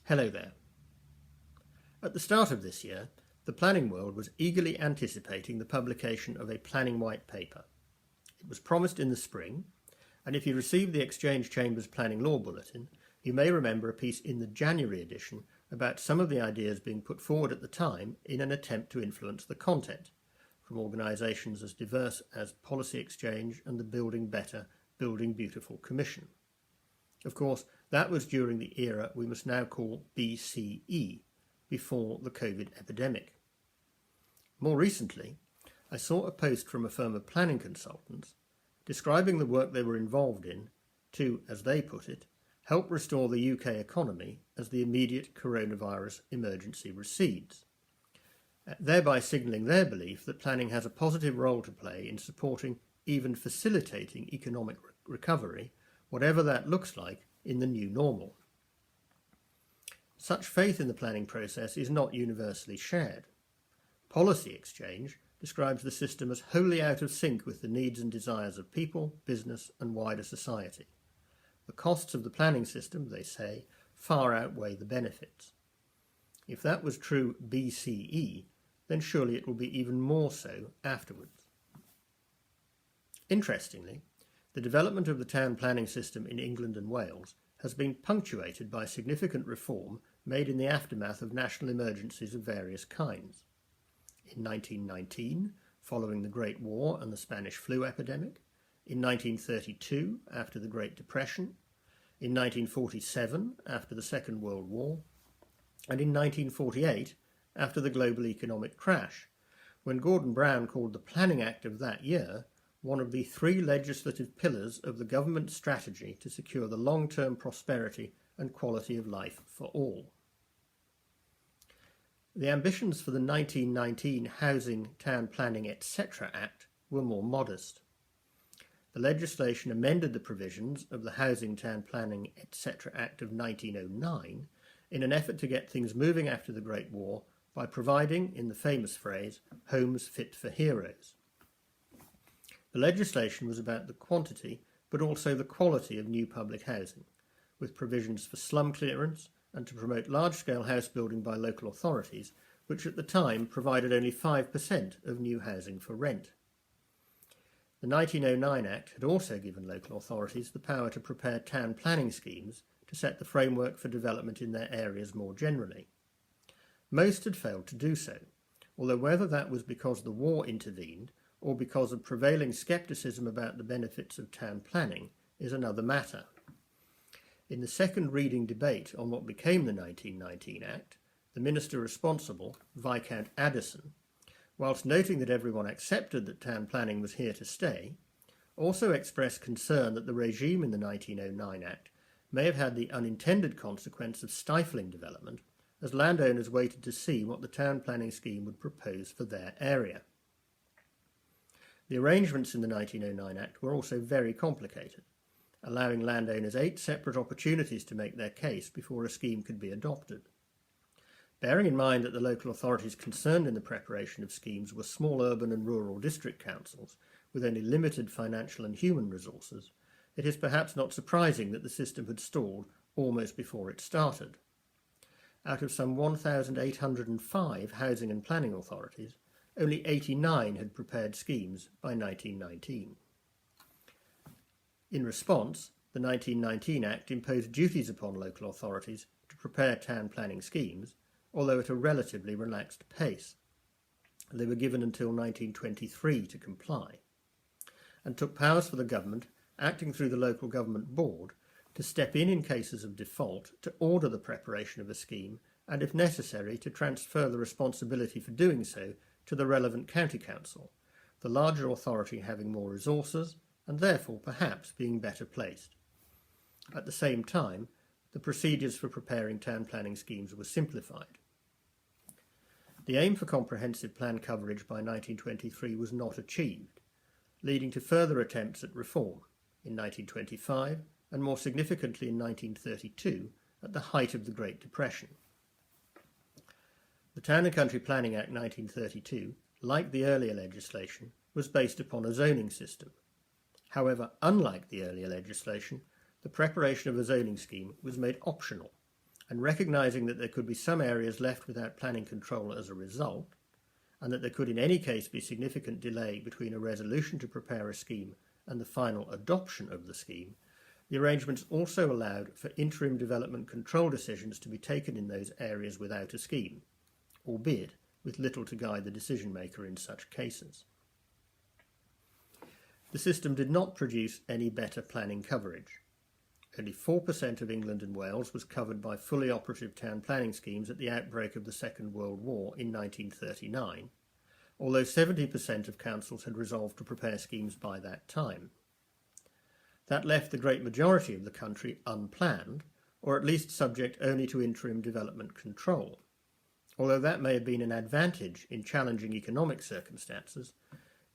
Hello there. At the start of this year, the planning world was eagerly anticipating the publication of a planning white paper. It was promised in the spring, and if you received the Exchange Chamber's Planning Law Bulletin, you may remember a piece in the January edition about some of the ideas being put forward at the time in an attempt to influence the content, from organisations as diverse as Policy Exchange and the Building Better, Building Beautiful Commission. Of course, that was during the era we must now call BCE, before the Covid epidemic. More recently, I saw a post from a firm of planning consultants describing the work they were involved in to, as they put it, help restore the UK economy as the immediate coronavirus emergency recedes, thereby signalling their belief that planning has a positive role to play in supporting, even facilitating economic recovery, whatever that looks like in the new normal. Such faith in the planning process is not universally shared. Policy Exchange describes the system as wholly out of sync with the needs and desires of people, business and wider society. The costs of the planning system, they say, far outweigh the benefits. If that was true BCE, then surely it will be even more so afterwards. Interestingly, the development of the town planning system in England and Wales has been punctuated by significant reform made in the aftermath of national emergencies of various kinds. In 1919, following the Great War and the Spanish flu epidemic, in 1932, after the Great Depression, in 1947, after the Second World War, and in 1948, after the global economic crash, when Gordon Brown called the Planning Act of that year one of the three legislative pillars of the government strategy to secure the long-term prosperity and quality of life for all. The ambitions for the 1919 Housing, Town Planning, etc. Act were more modest. The legislation amended the provisions of the Housing, Town Planning, etc. Act of 1909 in an effort to get things moving after the Great War by providing, in the famous phrase, homes fit for heroes. The legislation was about the quantity but also the quality of new public housing, with provisions for slum clearance and to promote large-scale house building by local authorities, which at the time provided only 5% of new housing for rent. The 1909 Act had also given local authorities the power to prepare town planning schemes to set the framework for development in their areas more generally. Most had failed to do so, although whether that was because the war intervened or because of prevailing scepticism about the benefits of town planning is another matter. In the second reading debate on what became the 1919 Act, the minister responsible, Viscount Addison, whilst noting that everyone accepted that town planning was here to stay, also expressed concern that the regime in the 1909 Act may have had the unintended consequence of stifling development, as landowners waited to see what the town planning scheme would propose for their area. The arrangements in the 1909 Act were also very complicated, allowing landowners 8 separate opportunities to make their case before a scheme could be adopted. Bearing in mind that the local authorities concerned in the preparation of schemes were small urban and rural district councils with only limited financial and human resources, it is perhaps not surprising that the system had stalled almost before it started. Out of some 1,805 housing and planning authorities, only 89 had prepared schemes by 1919. In response, the 1919 Act imposed duties upon local authorities to prepare town planning schemes, although at a relatively relaxed pace. They were given until 1923 to comply, and took powers for the government, acting through the local government board, to step in cases of default to order the preparation of a scheme and, if necessary, to transfer the responsibility for doing so to the relevant county council, the larger authority having more resources and therefore perhaps being better placed. At the same time, the procedures for preparing town planning schemes were simplified. The aim for comprehensive plan coverage by 1923 was not achieved, leading to further attempts at reform in 1925 and more significantly in 1932 at the height of the Great Depression. The Town and Country Planning Act 1932, like the earlier legislation, was based upon a zoning system. However, unlike the earlier legislation, the preparation of a zoning scheme was made optional, and recognising that there could be some areas left without planning control as a result, and that there could in any case be significant delay between a resolution to prepare a scheme and the final adoption of the scheme, the arrangements also allowed for interim development control decisions to be taken in those areas without a scheme, albeit with little to guide the decision-maker in such cases. The system did not produce any better planning coverage. Only 4% of England and Wales was covered by fully operative town planning schemes at the outbreak of the Second World War in 1939, although 70% of councils had resolved to prepare schemes by that time. That left the great majority of the country unplanned, or at least subject only to interim development control, although that may have been an advantage in challenging economic circumstances,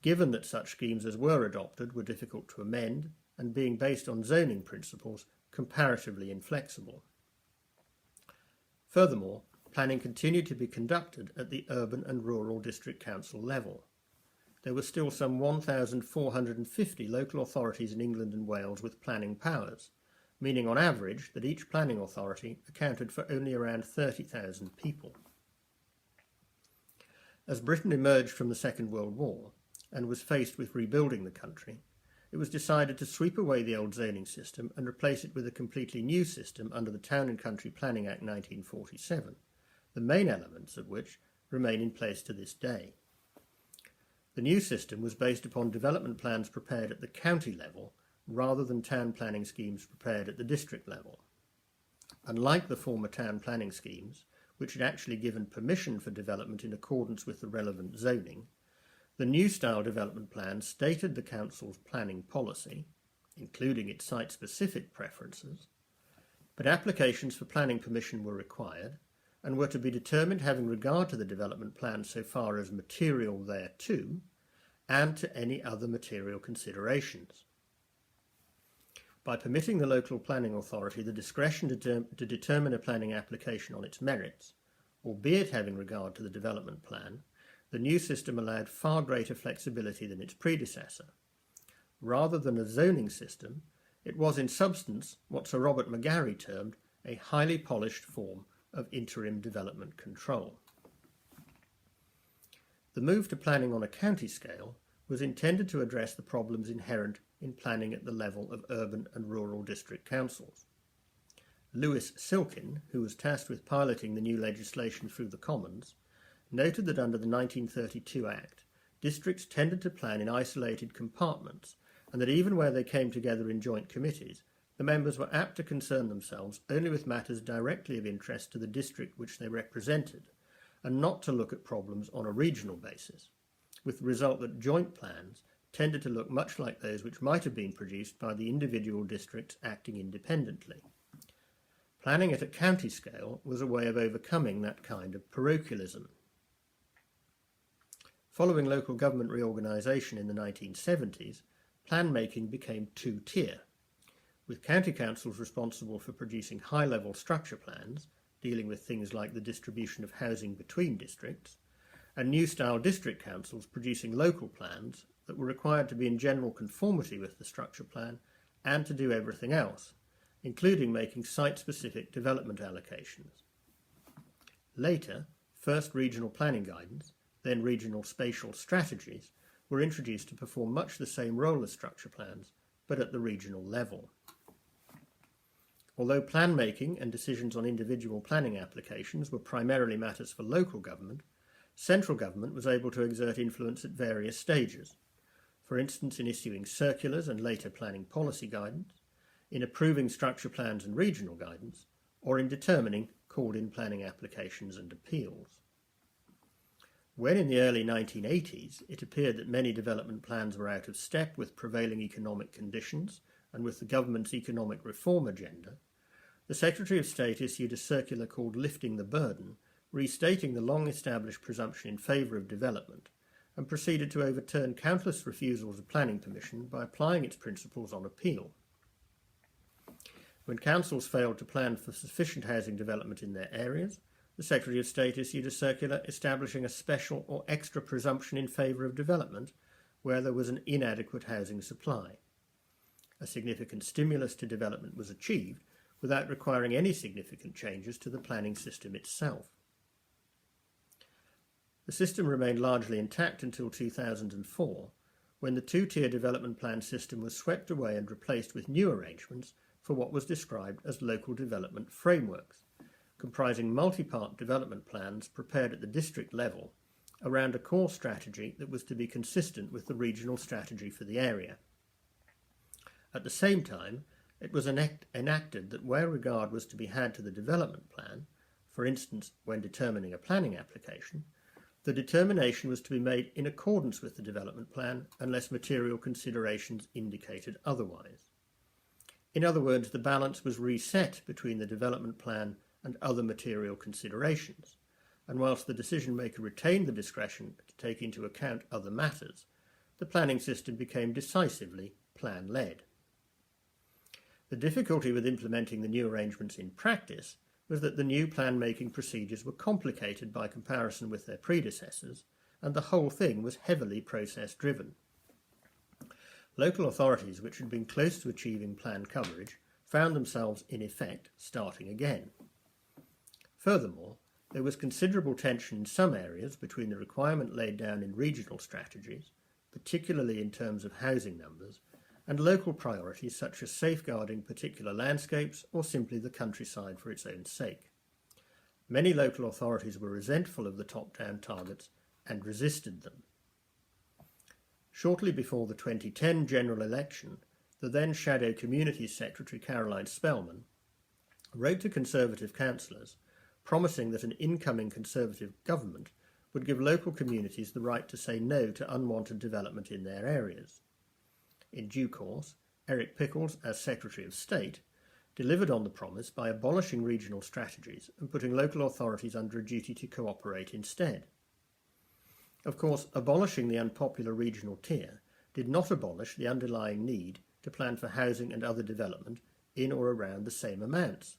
given that such schemes as were adopted were difficult to amend and, being based on zoning principles, comparatively inflexible. Furthermore, planning continued to be conducted at the urban and rural district council level. There were still some 1,450 local authorities in England and Wales with planning powers, meaning on average that each planning authority accounted for only around 30,000 people. As Britain emerged from the Second World War and was faced with rebuilding the country, it was decided to sweep away the old zoning system and replace it with a completely new system under the Town and Country Planning Act 1947, the main elements of which remain in place to this day. The new system was based upon development plans prepared at the county level rather than town planning schemes prepared at the district level. Unlike the former town planning schemes, which had actually given permission for development in accordance with the relevant zoning, the new style development plan stated the council's planning policy, including its site-specific preferences, but applications for planning permission were required and were to be determined having regard to the development plan so far as material thereto and to any other material considerations. By permitting the local planning authority the discretion to determine a planning application on its merits, albeit having regard to the development plan, the new system allowed far greater flexibility than its predecessor. Rather than a zoning system, it was in substance what Sir Robert McGarry termed a highly polished form of interim development control. The move to planning on a county scale was intended to address the problems inherent in planning at the level of urban and rural district councils. Lewis Silkin, who was tasked with piloting the new legislation through the Commons, noted that under the 1932 Act, districts tended to plan in isolated compartments, and that even where they came together in joint committees, the members were apt to concern themselves only with matters directly of interest to the district which they represented, and not to look at problems on a regional basis, with the result that joint plans tended to look much like those which might have been produced by the individual districts acting independently. Planning at a county scale was a way of overcoming that kind of parochialism. Following local government reorganisation in the 1970s, plan-making became two-tier, with county councils responsible for producing high-level structure plans, dealing with things like the distribution of housing between districts, and new-style district councils producing local plans that were required to be in general conformity with the structure plan and to do everything else, including making site-specific development allocations. Later, first regional planning guidance, then regional spatial strategies, were introduced to perform much the same role as structure plans, but at the regional level. Although plan making and decisions on individual planning applications were primarily matters for local government, central government was able to exert influence at various stages, for instance in issuing circulars and later planning policy guidance, in approving structure plans and regional guidance, or in determining called-in planning applications and appeals. When in the early 1980s it appeared that many development plans were out of step with prevailing economic conditions and with the government's economic reform agenda, the Secretary of State issued a circular called Lifting the Burden, restating the long-established presumption in favour of development, and proceeded to overturn countless refusals of planning permission by applying its principles on appeal. When councils failed to plan for sufficient housing development in their areas, the Secretary of State issued a circular establishing a special or extra presumption in favour of development where there was an inadequate housing supply. A significant stimulus to development was achieved, without requiring any significant changes to the planning system itself. The system remained largely intact until 2004, when the two-tier development plan system was swept away and replaced with new arrangements for what was described as local development frameworks, comprising multi-part development plans prepared at the district level around a core strategy that was to be consistent with the regional strategy for the area. At the same time, it was enacted that where regard was to be had to the development plan, for instance when determining a planning application, the determination was to be made in accordance with the development plan unless material considerations indicated otherwise. In other words, the balance was reset between the development plan and other material considerations, and whilst the decision maker retained the discretion to take into account other matters, the planning system became decisively plan-led. The difficulty with implementing the new arrangements in practice was that the new plan-making procedures were complicated by comparison with their predecessors, and the whole thing was heavily process-driven. Local authorities which had been close to achieving plan coverage found themselves, in effect, starting again. Furthermore, there was considerable tension in some areas between the requirement laid down in regional strategies, particularly in terms of housing numbers, and local priorities such as safeguarding particular landscapes or simply the countryside for its own sake. Many local authorities were resentful of the top-down targets and resisted them. Shortly before the 2010 general election, the then Shadow Communities Secretary Caroline Spellman wrote to Conservative councillors promising that an incoming Conservative government would give local communities the right to say no to unwanted development in their areas. In due course, Eric Pickles, as Secretary of State, delivered on the promise by abolishing regional strategies and putting local authorities under a duty to cooperate instead. Of course, abolishing the unpopular regional tier did not abolish the underlying need to plan for housing and other development in or around the same amounts.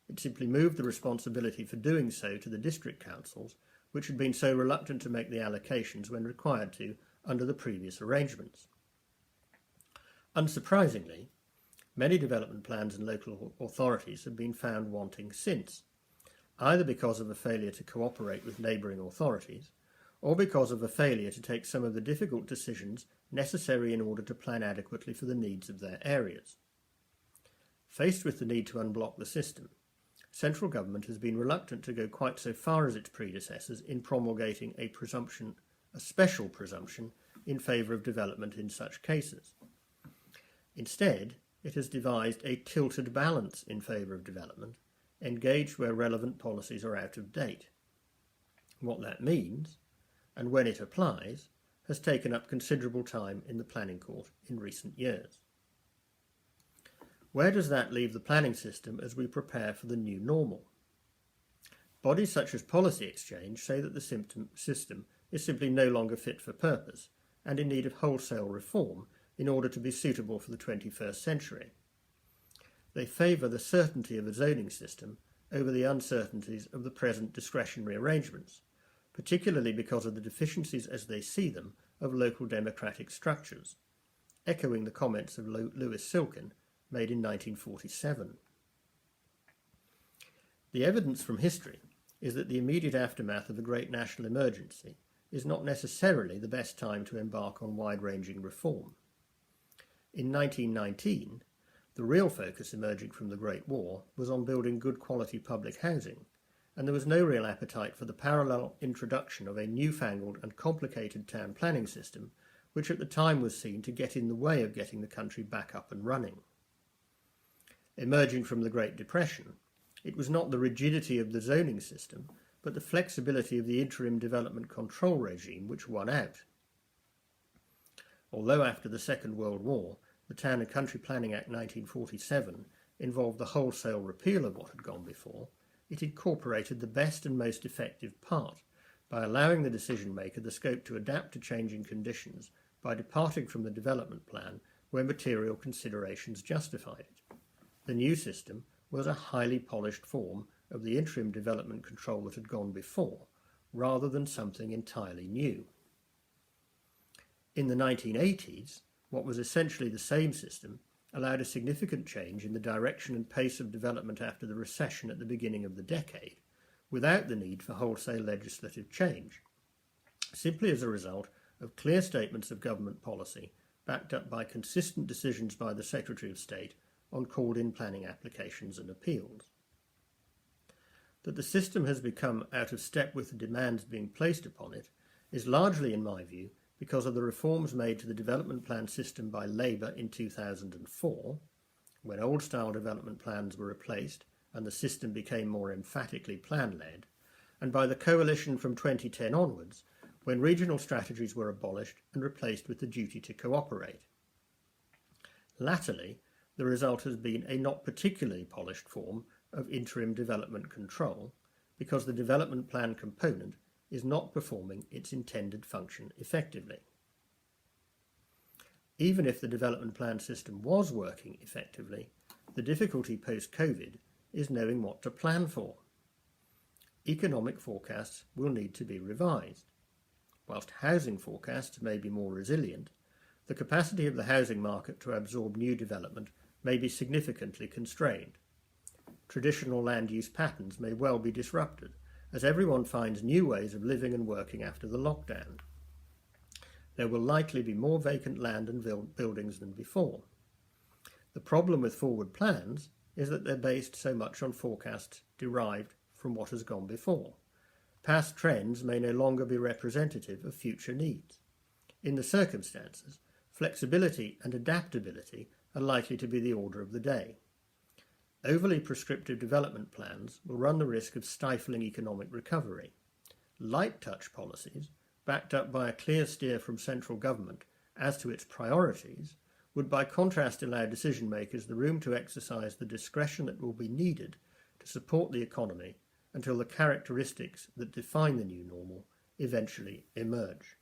It simply moved the responsibility for doing so to the district councils, which had been so reluctant to make the allocations when required to under the previous arrangements. Unsurprisingly, many development plans and local authorities have been found wanting since, either because of a failure to cooperate with neighbouring authorities, or because of a failure to take some of the difficult decisions necessary in order to plan adequately for the needs of their areas. Faced with the need to unblock the system, central government has been reluctant to go quite so far as its predecessors in promulgating a special presumption in favour of development in such cases. Instead, it has devised a tilted balance in favour of development, engaged where relevant policies are out of date. What that means, and when it applies, has taken up considerable time in the planning court in recent years. Where does that leave the planning system as we prepare for the new normal? Bodies such as Policy Exchange say that the system is simply no longer fit for purpose and in need of wholesale reform in order to be suitable for the 21st century. They favour the certainty of a zoning system over the uncertainties of the present discretionary arrangements, particularly because of the deficiencies as they see them of local democratic structures, echoing the comments of Lewis Silkin made in 1947. The evidence from history is that the immediate aftermath of a great national emergency is not necessarily the best time to embark on wide-ranging reform. In 1919, the real focus emerging from the Great War was on building good quality public housing, and there was no real appetite for the parallel introduction of a newfangled and complicated town planning system, which at the time was seen to get in the way of getting the country back up and running. Emerging from the Great Depression, it was not the rigidity of the zoning system, but the flexibility of the interim development control regime which won out. Although after the Second World War, the Town and Country Planning Act 1947 involved the wholesale repeal of what had gone before, it incorporated the best and most effective part by allowing the decision-maker the scope to adapt to changing conditions by departing from the development plan where material considerations justified it. The new system was a highly polished form of the interim development control that had gone before, rather than something entirely new. In the 1980s, what was essentially the same system allowed a significant change in the direction and pace of development after the recession at the beginning of the decade, without the need for wholesale legislative change, simply as a result of clear statements of government policy backed up by consistent decisions by the Secretary of State on called-in planning applications and appeals. That the system has become out of step with the demands being placed upon it is largely, in my view, because of the reforms made to the development plan system by Labour in 2004, when old-style development plans were replaced and the system became more emphatically plan-led, and by the coalition from 2010 onwards, when regional strategies were abolished and replaced with the duty to cooperate. Latterly, the result has been a not particularly polished form of interim development control, because the development plan component is not performing its intended function effectively. Even if the development plan system was working effectively, the difficulty post-COVID is knowing what to plan for. Economic forecasts will need to be revised. Whilst housing forecasts may be more resilient, the capacity of the housing market to absorb new development may be significantly constrained. Traditional land use patterns may well be disrupted, as everyone finds new ways of living and working after the lockdown. There will likely be more vacant land and buildings than before. The problem with forward plans is that they're based so much on forecasts derived from what has gone before. Past trends may no longer be representative of future needs. In the circumstances, flexibility and adaptability are likely to be the order of the day. Overly prescriptive development plans will run the risk of stifling economic recovery. Light touch policies, backed up by a clear steer from central government as to its priorities, would by contrast allow decision makers the room to exercise the discretion that will be needed to support the economy until the characteristics that define the new normal eventually emerge.